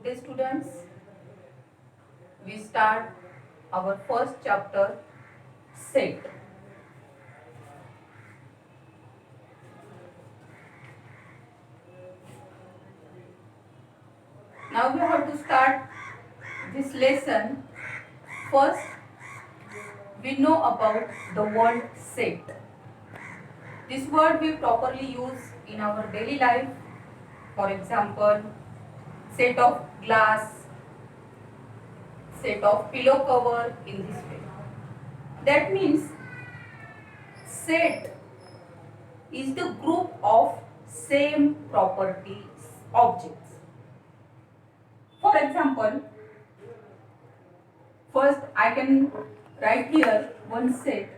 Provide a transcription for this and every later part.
Good day, students. We start our first chapter, set. Now we have to start this lesson. First, we know about the word set. This word we properly use in our daily life. For example, set of glass, set of pillow cover, in this way. That means set is the group of same properties objects. For example, first I can write here one set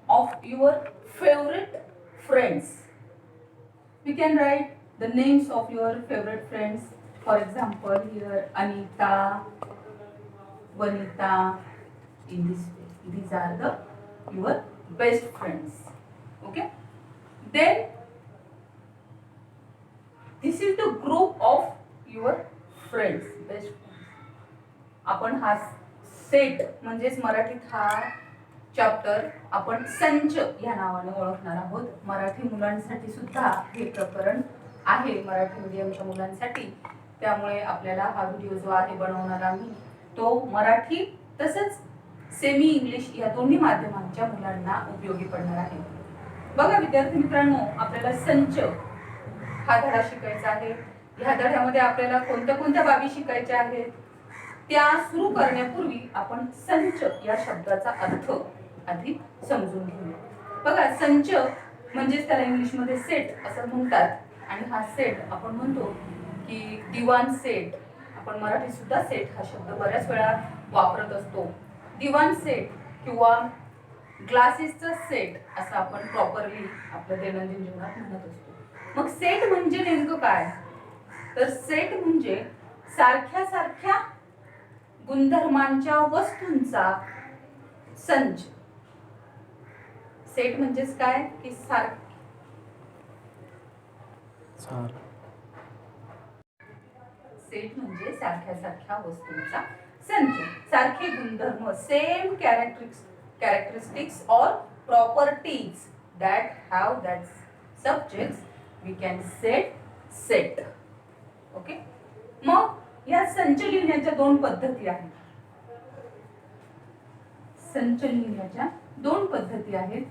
of your favorite friends. We can write the names of your favorite friends. For example, here Anita, Vanita, in this way. These are the your best friends. Okay. Then this is the group of your friends, best friends. आपण हा set म्हणजेच मराठीत हा chapter आपण संच या नावाने ओळखणार आहोत. मराठी मुलांसाठी सुद्धा हे प्रकरण आहे, मराठी मीडियमच्या मुलांसाठी. त्यामुळे आपल्याला हा व्हिडिओ जो आहे बनवणार आम्ही तो मराठी तसंच सेमी इंग्लिश या दोन्ही माध्यमांच्या मुलांना उपयोगी पडणार आहे. बघा विद्यार्थी मित्रांनो, आपल्याला संच हा धडा शिकायचा आहे. ह्या धड्यामध्ये आपल्याला कोणत्या कोणत्या बाबी शिकायच्या आहेत त्या सुरू करण्यापूर्वी आपण संच या शब्दाचा अर्थ आधी समजून घेऊया. बघा, संच म्हणजेच त्याला इंग्लिश मध्ये सेट असं म्हणतात. आणि हा सेट आपण म्हणतो की दिवाण सेट. आपण मराठीत सुद्धा सेट हा शब्द बऱ्याच वेळा वापरत असतो. दिवाण सेट किंवा ग्लासेसचा सेट असं आपण प्रॉपरली आपल्या दैनंदिन जीवनात म्हणत असतो. मग सेट म्हणजे नेमकं काय? तर सेट म्हणजे सारख्या सारख्या गुणधर्मांच्या वस्तूंचा संच. सेट म्हणजेच काय की सेट म्हणजे सारख्या सारख्या वस्तूंचा संच. सारखे गुणधर्म, same characteristics or properties that have that subjects, we can set. Okay. मग या संच लिहिण्याच्या दोन पद्धती आहेत. संच लिहिण्याच्या दोन पद्धती आहेत.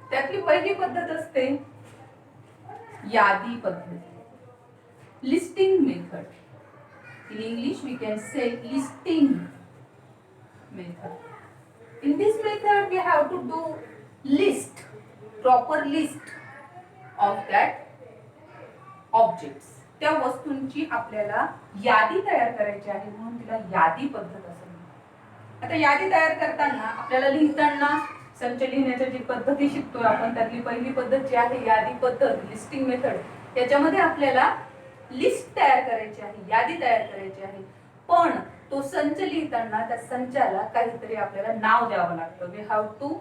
त्यातली पहिली पद्धत असते यादी पद्धत, listing method. In English we can say listing method. In this method we have to do list, proper list of that objects. त्या वस्तूंची आपल्याला यादी तयार करायची आहे, म्हणून तिला यादी पद्धत असं म्हणतात. आता यादी तयार करताना आपल्याला लिहिताना संच लिहिण्याच्या जी पद्धती शिकतोय आपण त्यातली पहिली पद्धत जी आहे यादी पद्धत, लिस्टिंग मेथड. त्याच्यामध्ये आपल्याला लिस्ट तयार करायची आहे, यादी तयार करायची आहे. पण तो संच लिहिताना त्या संचाला काहीतरी आपल्याला नाव द्यावं लागतं. We have to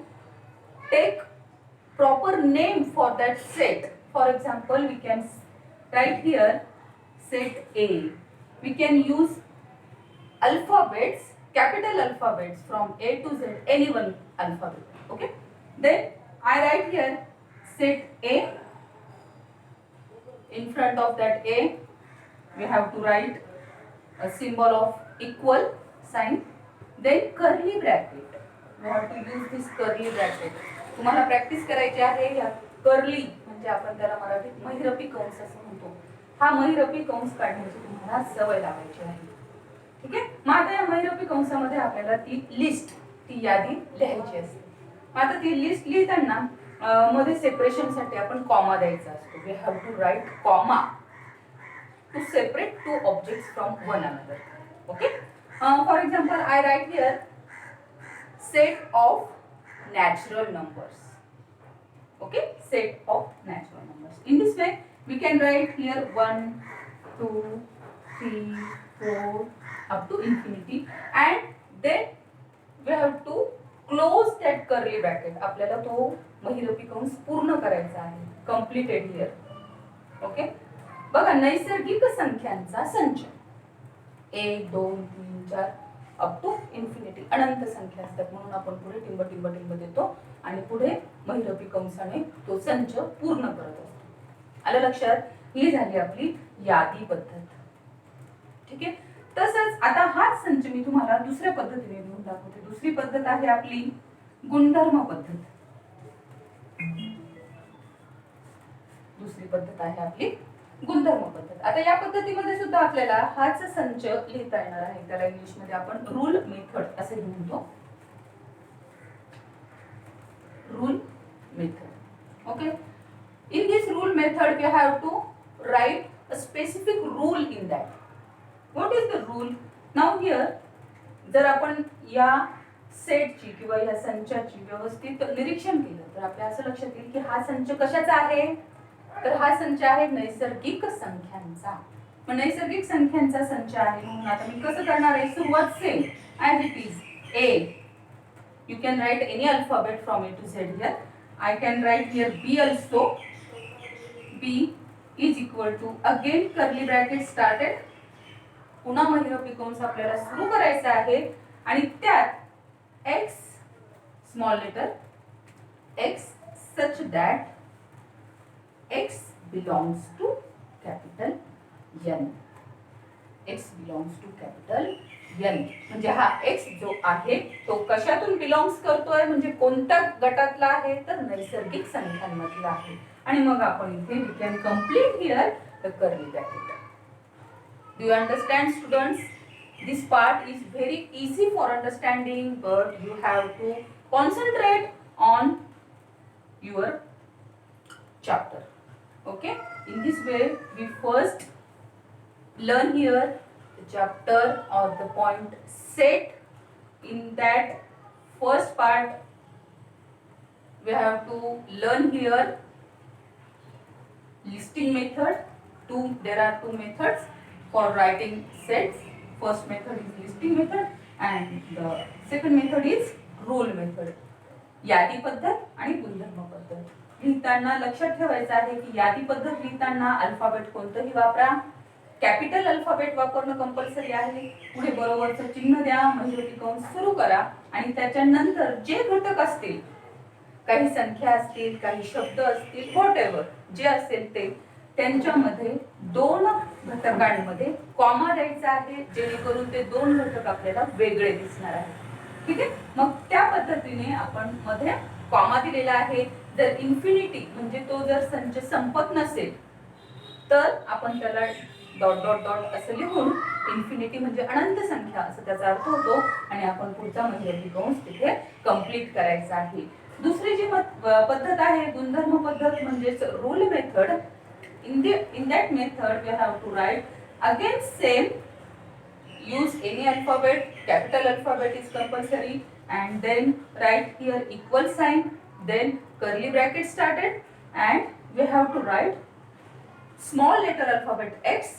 take proper name for that set. For example, we can write here set A. We can use alphabets, capital alphabets from A to Z, any one alphabet. Okay. Then I write here set A. In front of that A, we have to write a symbol of equal sign. Then curly bracket. We have to use this curly bracket. तुम्हाला practice करायची आहे या curly म्हणजे आपण त्याला मराठीत महिरपी कंस असं म्हणतो. हा महिरपी कंस काढण्याची तुम्हाला सवय लावायची आहे. ठीक आहे. मग आता या महिरपी कंसामध्ये आपल्याला ती लिस्ट, ती यादी लिहायची असते. मग आता ती लिस्ट लिहिताना मध्ये सेपरेशन साठी आपण कॉमा द्यायचा असतो. We have to write comma to separate two objects from one another. Okay. For example, I write here set of natural numbers. Okay. Set of natural numbers. In this way we can write here 1 2 3 4 up to infinity, and then we have to close that curly bracket, आपल्याला तो महिरपी कंस पूर्ण करायचा आहे. Completed here. Okay, बघा नैसर्गिक संख्यांचा संच 1 2 3 4 अप टू इन्फिनिटी, अनंत संख्या असतात म्हणून आपण पुढे टिंब टिंब टिंब देतो आणि पुढे महिरपी कंसाने तो संच पूर्ण करत असतो. आलं लक्षात? ही झाली आपली यादी पद्धत. ठीक आहे. तसंच आता हाच संच मी तुम्हाला दुसऱ्या पद्धतीने लिहून दाखवते. दुसरी पद्धत आहे आपली गुणधर्म पद्धत. दुसरी पद्धत आहे आपली गुणधर्म पद्धत. आता या पद्धतीमध्ये सुद्धा आपल्याला हाच संच लिहिता येणार आहे. त्याला इंग्लिश मध्ये आपण रूल मेथड असे म्हणतो. Rule method. Okay, in this rule method we have to write a specific rule in that. What is the rule? Now here जर आपण या सेटची किंवा या संचाची व्यवस्थित निरीक्षण केलं तर आपल्या असं लक्षात येईल की हा संच कशाचा आहे, तर हा संच आहे नैसर्गिक संख्यांचा. मग नैसर्गिक संख्यांचा संच आहे म्हणून आता मी कसं करणार आहे, सुरुवात same as it is A. You can write any alphabet from A to Z here. I can write here B also. B is equal to again curly bracket started. पुन्हा महिरपी कंस आपल्याला सुरू करायचा आहे आणि त्यात x small letter x such that x belongs to capital N. x belongs to capital N. म्हणजे हा x जो आहे तो कशातून बिलॉंग्स करतोय, म्हणजे कोणत्या गटातला आहे, तर नैसर्गिक संख्यांमधला आहे. आणि मग आपण इथे we can complete here the curly bracket. Do you understand, students? This part is very easy for understanding, but you have to concentrate on your chapter. Okay? In this way, we first learn here the chapter or the point set. In that first part, we have to learn here listing method. There are two methods for writing sets. First method is listing method and the second method is rule method. यादी पद्धत आणि गुणधर्म पद्धत. लिहिताना लक्षात ठेवायचं आहे की यादी पद्धत लिहिताना अल्फाबेट कोणतंही वापरा, कॅपिटल अल्फाबेट वापरणं कंपल्सरी आहे. पुढे बरोबरचं चिन्ह द्या, महिरपी कंस सुरू करा आणि त्याच्यानंतर जे घटक असतील, काही संख्या असतील, काही शब्द असतील, व्हॉटएव्हर जे असेल ते, त्यांच्यामध्ये दोन घटकांमध्ये कॉमा द्यायचा आहे जेणेकरून ते दोन घटक आपल्याला वेगळे दिसणार आहेत. ठीक आहे. मग त्या पद्धतीने आपण मध्ये कॉमा दिलेला आहे. जर इन्फिनिटी म्हणजे तो जर संच संपत नसेल तर आपण त्याला डॉट डॉट डॉट असं लिहून, इन्फिनिटी म्हणजे अनंत संख्या असं त्याचा अर्थ होतो आणि आपण पुढचा महिरपी कंस तिथे कंप्लीट करायचा आहे. दुसरी जी पद्धत आहे गुणधर्म पद्धत म्हणजेच rule method. In that method we have to write again same, use any alphabet, capital alphabet is compulsory, and then write here equal sign, then curly bracket started, and we have to write small letter alphabet x,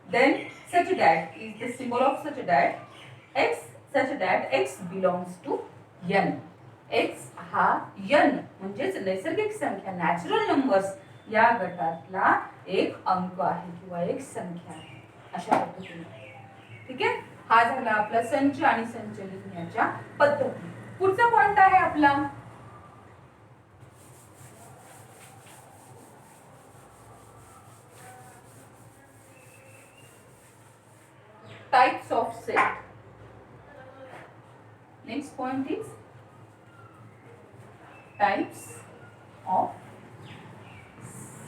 then such that is the symbol of such that x belongs to n. x हा n म्हणजेच नैसर्गिक संख्या, natural numbers या गटातला एक अंक आहे किंवा एक संख्या आहे, अशा पद्धतीने. ठीक आहे. हा झाला आपला संच आणि संच लिहिण्याच्या पद्धती. पुढचा पॉइंट आहे आपला types of set. Next point is types of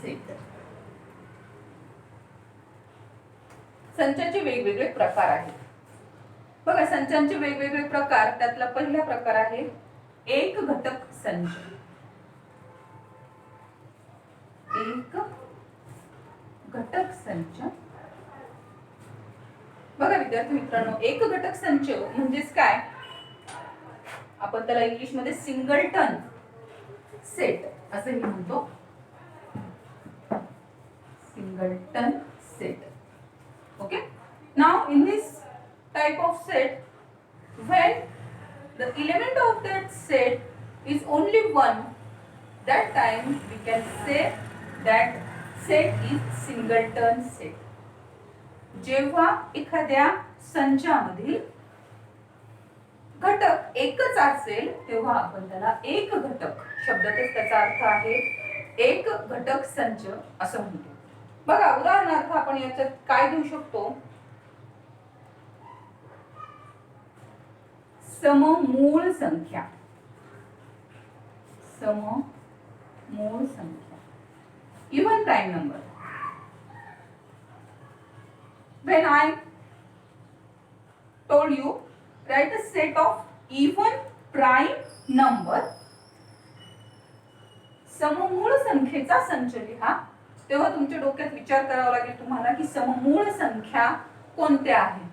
set. संचाचे वेगवेगळे प्रकार आहेत. बघा संचांचे वेगवेगळे प्रकार. त्यातला पहिला प्रकार आहे एक घटक संच. एक घटक संच. बघा विद्यार्थी मित्रांनो, एक घटक संच म्हणजेच काय, आपण त्याला इंग्लिश मध्ये सिंगलटन सेट असंही म्हणतो. Singleton set. Okay. Now in this type of set, when the element of that set is only one, that time we can say that set is singleton set. जेव्हा एखाद्या संचामधील घटक एकच असेल तेव्हा आपण त्याला एक घटक, शब्दातच त्याचा अर्थ आहे एक घटक संच असं म्हणतो. बघा उदाहरणार्थ आपण याच्यात काय देऊ शकतो, सममूळ संख्या. सममूळ संख्या, even prime number. when I told you write a set of even prime number, सममूळ संख्येचा संच लिहा, तेव्हा तुमच्या डोक्यात विचार करावा लागेल तुम्हाला की सममूळ संख्या कोणत्या आहेत.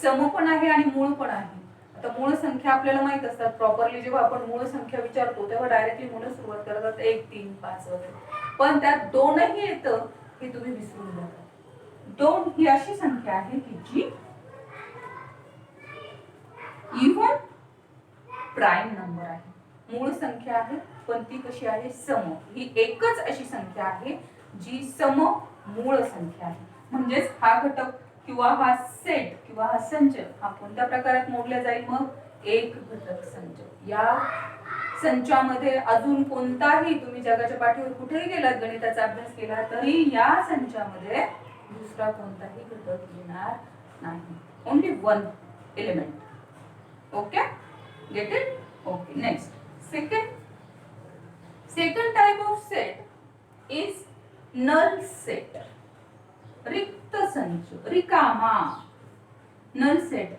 सम पण आहे आणि मूळ पण आहे. आता मूळ संख्या आपल्याला माहित असतात, प्रॉपरली जेव्हा आपण मूळ संख्या विचारतो तेव्हा डायरेक्टली मूळ सुरुवात करतात 1 3 5 वगैरे, पण त्यात दोनही येतं हे तुम्ही विसरून जाता. दोन ही अशी संख्या आहे की जी इवन प्राइम नंबर आहे, मूळ संख्या आहे पण ती कशी आहे, सम. ही एकच अशी संख्या आहे जी सम मूळ संख्या आहे. म्हणजेच हा घटक किंवा हा सेट किंवा हा संच हा कोणत्या प्रकारात मोडला जाईल, मग एक घटक संच. या संचामध्ये अजून कोणताही, तुम्ही जगाच्या पाठीवर कुठेही गेलात गणिताचा अभ्यास केला तरी या संचामध्ये दूसरा कोणताही घटक येणार नाही. Only one element. Okay, get it? Okay, next second type of set is null set. रिक्त संच, रिकामा. null set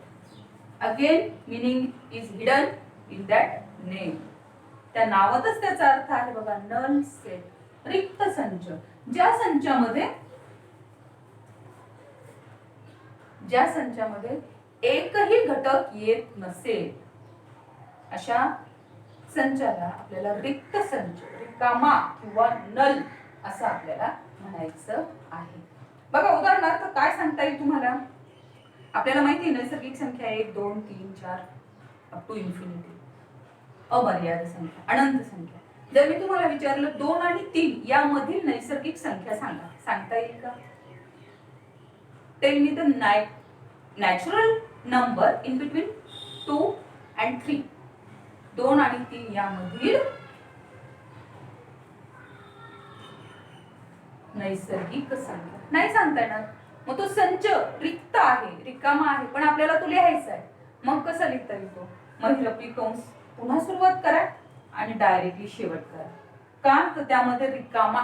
again meaning is hidden in that name. त्या नावातच त्याचा अर्थ आहे बघा, null set, रिक्त संच. ज्या संचामध्ये एकही घटक येत नसेल अशा संचाला आपल्याला रिक्त संच, रिकामा किंवा नल असं आपल्याला म्हणायचं आहे. बघा उदाहरणार्थ काय सांगता येईल तुम्हाला, आपल्याला माहिती आहे नैसर्गिक संख्या 1 2 3 4 अप टू इन्फिनिटी, अमर्याद संख्या, अनंत संख्या. जर मी तुम्हाला विचारलं 2 आणि 3 यामधील नैसर्गिक संख्या सांगता येईल का? Tell me the natural number in between 2 and 3. 2 आणि 3 यामधील नैसर्गिक संख्या नाही सांगता येणार. मग तो संच रिक्त आहे, रिकामा आहे, पण आपल्याला तो लिहायचा आहे. मग कसं लिहिता येतो? महिरपी कंस पुन्हा सुरुवात करा आणि डायरेक्टली शेवट करा. का तर त्यामध्ये रिकामा,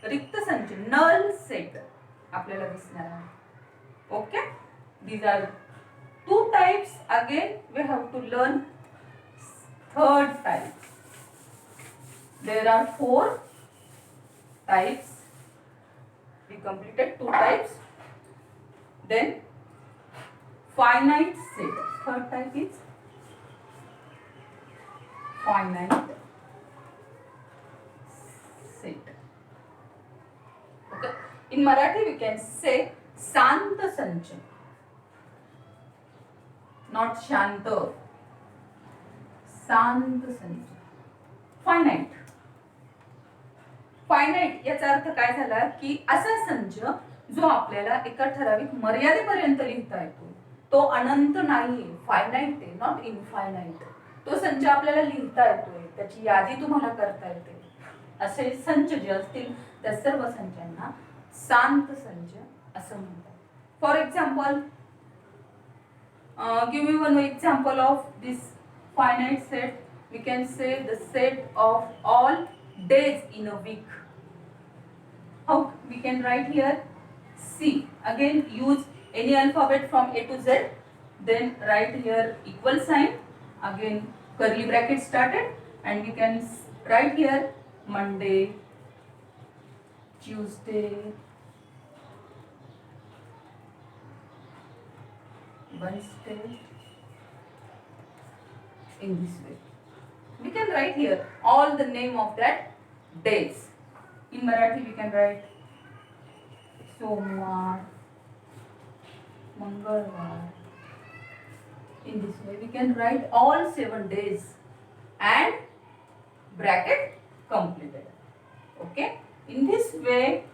रिक्त संच, नल सेट आपल्याला दिसणार आहे. Okay, these are two types. Again we have to learn third type. There are 4 types. We completed 2 types. Then finite set. Third type is finite set. Okay. In Marathi we can say शांत संच, not शांत, शांत संच. Finite. Finite याचा अर्थ काय झाला की असा संच जो आपल्याला एका ठराविक मर्यादेपर्यंत लिहिता येतो. तो अनंत नाहीये, फायनाइट आहे, नॉट इनफायनाइट. तो संच आपल्याला लिहिता येतोय, त्याची यादी तुम्हाला करता येते. असे संच जे असतील त्या सर्व संचांना शांत संच असं म्हणतात. For example, give me one example of this finite set. We can say the set of all days in a week. How we can write here? C. Again use any alphabet from A to Z. Then write here equal sign. Again curly bracket started, and we can write here Monday, Tuesday, Wednesday, in this way. We can write here all the name of that days. In Marathi we can write सोमवार, मंगळवार, In this way we can write all 7 days and bracket completed. Okay, in this way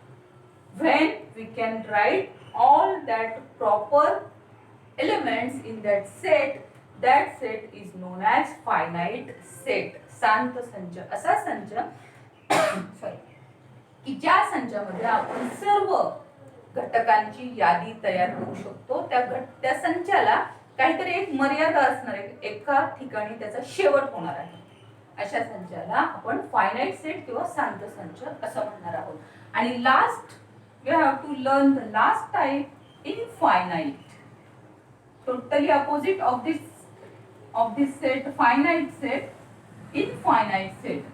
when we can write all that proper elements in that set is known as finite set. शांत संच असा संच sorry की ज्या संचामध्ये आपण सर्व घटकांची यादी तयार करू शकतो. त्या संचाला काहीतरी एक मर्यादा असणार आहे, एका ठिकाणी त्याचा शेवट होणार आहे. अशा संचाला आपण फायनाइट सेट किंवा शांत संच असं म्हणणार आहोत. आणि last we have to learn the last type infinite. Totally opposite of this set, finite set, infinite set.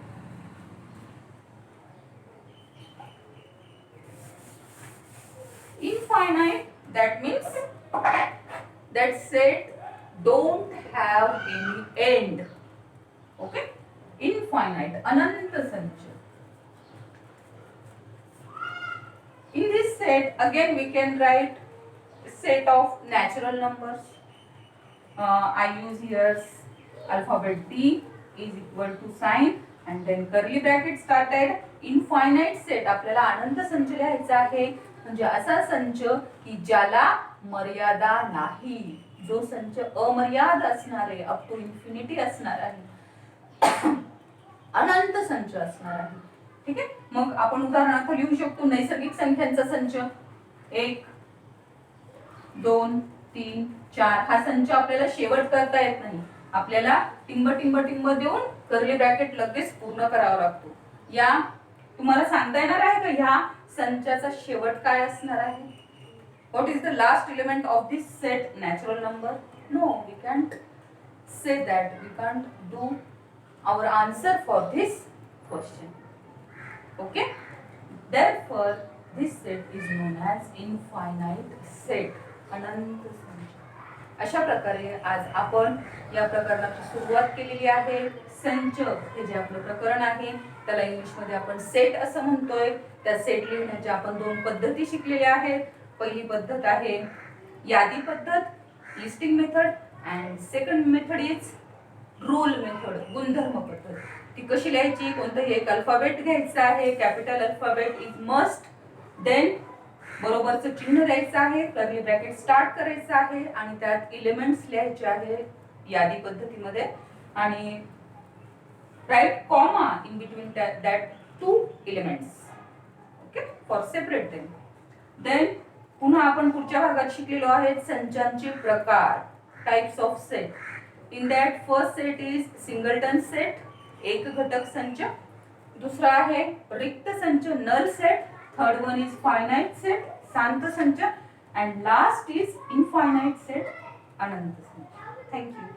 Infinite, that means that set don't have any end. Okay, infinite, अनंत संच. In this set again we can write set of natural numbers. I use here alphabet D is equal to sign and then curly bracket started. Infinite set आपल्याला अनंत संच लिहायचा आहे, म्हणजे असा संच की ज्याला मर्यादा नाही, जो संच अमर्याद असणार आहे, अप टू इन्फिनिटी असणार आहे, अनंत संच असणार आहे. ठीक आहे, मग आपण उदाहरणार्थ लिहू शकतो नैसर्गिक संख्यांचा संच 1 2 3 4. हा संच आपल्याला शेवट करता येत नाही, आपल्याला टिंब टिंब टिंब देऊन कर्ली ब्रॅकेट लगेच पूर्ण करावा लागतो. या तुम्हाला सांगता येणार आहे का ह्या संचाचा शेवट काय असणार आहे? What is the last element of this set? Natural number? No, we can't say that. We can't do our answer for this question. Okay, therefore this set is known as infinite set, अनंत संच. अशा प्रकारे आज आपण या प्रकरणाची सुरुवात केलेली आहे. संच हे जे आपलं प्रकरण आहे त्याला इंग्लिश मध्ये आपण सेट असं म्हणतोय. त्या सेट लिहिण्याच्या आपण 2 पद्धती शिकलेल्या आहेत. पहिली पद्धत आहे यादी पद्धत, listing method, and second method is rule method, गुणधर्म पद्धत. ती कशी लिहायची? कोणतंही एक अल्फाबेट घ्यायचं आहे, capital alphabet is must, then बरोबरचं चिन्ह द्यायचं आहे, कर्ली ब्रॅकेट स्टार्ट करायचं आहे आणि त्यात एलिमेंट्स लिहायचे आहे यादी पद्धतीमध्ये, आणि right comma in between that 2 elements. Okay, for separate them. Then पुन्हा आपण पुढच्या भागात शिकलेलो आहे संचांचे प्रकार, types of set. In that first set is singleton set, एक घटक संच. दुसरा आहे रिक्त संच, null set. Third one is finite set, शांत संच. And last is infinite set, अनंत संच. Thank you.